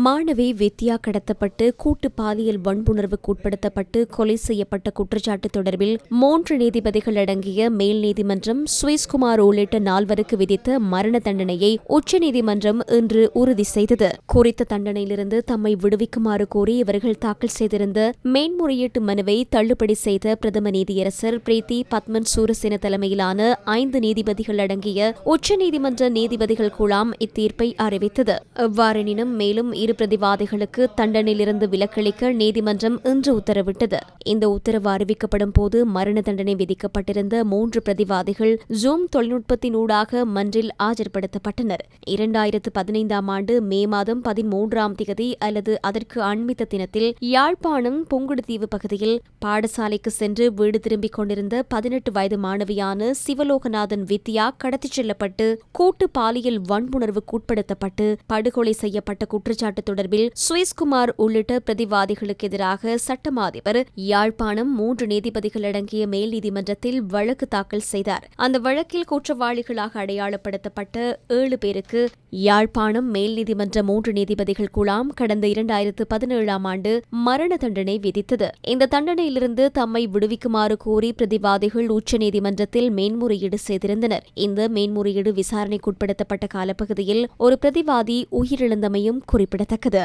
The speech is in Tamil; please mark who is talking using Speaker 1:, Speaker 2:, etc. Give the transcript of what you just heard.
Speaker 1: மாணவி வித்யா கடத்தப்பட்டு கூட்டு பாலியல் வன்புணர்வுக்கு உட்படுத்தப்பட்டு கொலை செய்யப்பட்ட குற்றச்சாட்டு தொடர்பில் 3 நீதிபதிகள் அடங்கிய மேல் நீதிமன்றம் சுவேஸ்குமார் உள்ளிட்ட 4 விதித்த மரண தண்டனையை உச்சநீதிமன்றம் இன்று உறுதி செய்தது. குறித்த தண்டனையிலிருந்து தம்மை விடுவிக்குமாறு கோரி இவர்கள் தாக்கல் செய்திருந்த மேன்முறையீட்டு மனுவை தள்ளுபடி செய்த பிரதம நீதியரசர் பிரீத்தி பத்மன் சூரசேன தலைமையிலான 5 நீதிபதிகள் அடங்கிய உச்சநீதிமன்ற நீதிபதிகள் குழாம் இத்தீர்ப்பை அறிவித்தது. எவ்வாறெனினும் மேலும் 2 பிரதிவாதிகளுக்கு தண்டனையிலிருந்து விலக்களிக்க நீதிமன்றம் இன்று உத்தரவிட்டது. இந்த உத்தரவு அறிவிக்கப்படும் போது மரண தண்டனை விதிக்கப்பட்டிருந்த 3 பிரதிவாதிகள் ஜூம் தொழில்நுட்பத்தினூடாக மன்றில் ஆஜர்படுத்தப்பட்டனர். 2015 ஆண்டு மே மாதம் 13ஆம் தேதி அல்லது அதற்கு அண்மித்த தினத்தில் யாழ்ப்பாணம் புங்குடுதீவு பகுதியில் பாடசாலைக்கு சென்று வீடு திரும்பிக் கொண்டிருந்த 18 வயது மாணவியான சிவலோகநாதன் வித்யா கடத்திச் செல்லப்பட்டு கூட்டு பாலியல் வன்புணர்வுக்கு உட்படுத்தப்பட்டு படுகொலை செய்யப்பட்ட குற்றச்சாட்டு தொடர்பில் சுவேஸ்குமார் உள்ளிட்ட பிரதிவாதிகளுக்கு எதிராக சட்டமா அதிபர் யாழ்ப்பாணம் 3 நீதிபதிகள் அடங்கிய மேல் நீதிமன்றத்தில் வழக்கு தாக்கல் செய்தார். அந்த வழக்கில் குற்றவாளிகளாக அடையாளப்படுத்தப்பட்ட 7 பேருக்கு யாழ்ப்பாணம் மேல் நீதிமன்ற 3 நீதிபதிகள் குழாம் கடந்த 2017ஆம் ஆண்டு மரண தண்டனை விதித்தது. இந்த தண்டனையிலிருந்து தம்மை விடுவிக்குமாறு கோரி பிரதிவாதிகள் உச்சநீதிமன்றத்தில் மேன்முறையீடு செய்திருந்தனர். இந்த மேன்முறையீடு விசாரணைக்குட்படுத்தப்பட்ட காலப்பகுதியில் ஒரு பிரதிவாதி உயிரிழந்தமையும் குறிப்பிடத்தக்கது.